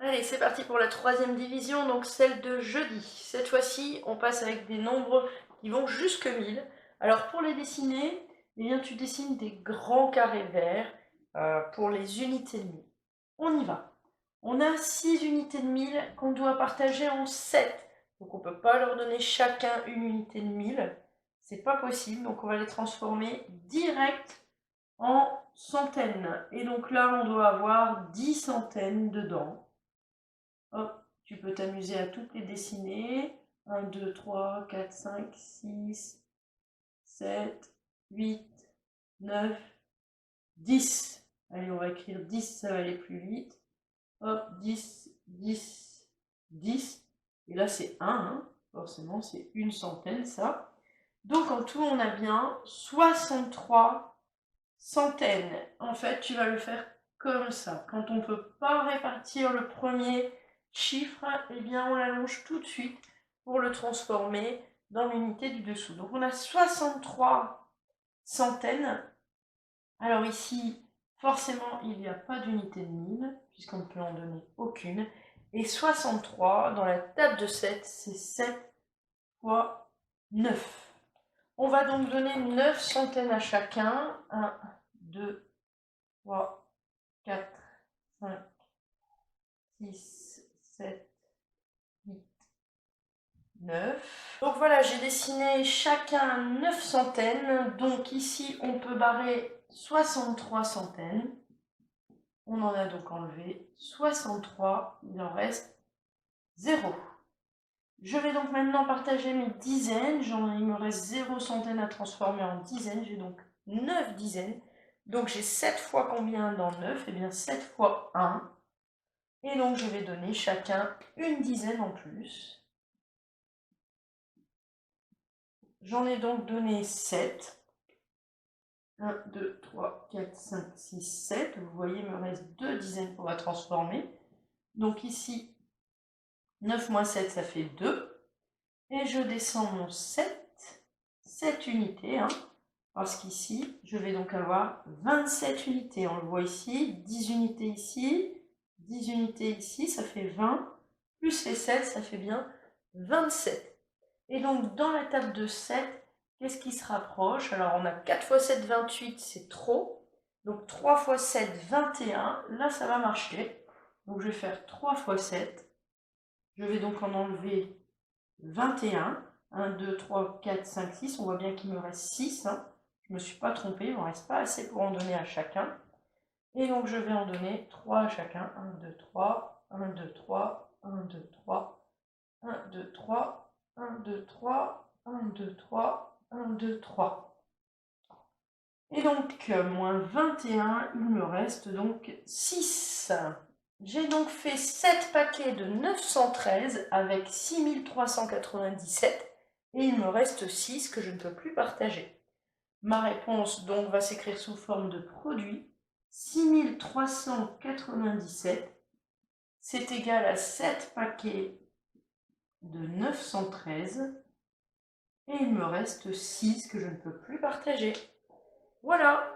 Allez, c'est parti pour la troisième division, donc celle de jeudi. Cette fois-ci, on passe avec des nombres qui vont jusque 1000. Alors pour les dessiner, eh bien, tu dessines des grands carrés verts pour les unités de 1000. On y va. On a 6 unités de 1000 qu'on doit partager en 7. Donc on ne peut pas leur donner chacun une unité de 1000. C'est pas possible, donc on va les transformer direct en centaines. Et donc là, on doit avoir 10 centaines dedans. Hop, tu peux t'amuser à toutes les dessiner. 1, 2, 3, 4, 5, 6, 7, 8, 9, 10. Allez, on va écrire 10, ça va aller plus vite. Hop, 10, 10, 10. Et là, c'est 1, hein. Forcément, c'est une centaine, ça. Donc, en tout, on a bien 63 centaines. En fait, tu vas le faire comme ça. Quand on ne peut pas répartir le premier chiffre, eh bien on l'allonge tout de suite pour le transformer dans l'unité du dessous. Donc on a 63 centaines. Alors ici, forcément, il n'y a pas d'unité de 1000, puisqu'on ne peut en donner aucune. Et 63, dans la table de 7, c'est 7 fois 9. On va donc donner 9 centaines à chacun. 1, 2, 3, 4, 5, 6, 7, 8, 9. Donc voilà, j'ai dessiné chacun 9 centaines. Donc ici, on peut barrer 63 centaines. On en a donc enlevé 63. Il en reste 0. Je vais donc maintenant partager mes dizaines. Il me reste 0 centaines à transformer en dizaines. J'ai donc 9 dizaines. Donc j'ai 7 fois combien dans 9? Eh bien 7 fois 1. Et donc je vais donner chacun une dizaine en plus. J'en ai donc donné 7. 1, 2, 3, 4, 5, 6, 7. Vous voyez, il me reste 2 dizaines pour la transformer. Donc ici, 9 moins 7, ça fait 2. Et je descends mon 7 unités. Parce qu'ici, je vais donc avoir 27 unités. On le voit ici, 10 unités ici, 10 unités ici, ça fait 20. Plus les 7, ça fait bien 27. Et donc, dans la table de 7, qu'est-ce qui se rapproche? Alors, on a 4 fois 7, 28, c'est trop. Donc, 3 fois 7, 21. Là, ça va marcher. Donc, je vais faire 3 fois 7. Je vais donc en enlever 21. 1, 2, 3, 4, 5, 6. On voit bien qu'il me reste 6. Je ne me suis pas trompée, il ne m'en reste pas assez pour en donner à chacun. Et donc, je vais en donner 3 à chacun. 1, 2, 3, 1, 2, 3, 1, 2, 3, 1, 2, 3, 1, 2, 3, 1, 2, 3, 1, 2, 3. Et donc, moins 21, il me reste donc 6. J'ai donc fait 7 paquets de 913 avec 6397 et il me reste 6 que je ne peux plus partager. Ma réponse donc va s'écrire sous forme de produit. 6397, c'est égal à 7 paquets de 913 et il me reste 6 que je ne peux plus partager. Voilà!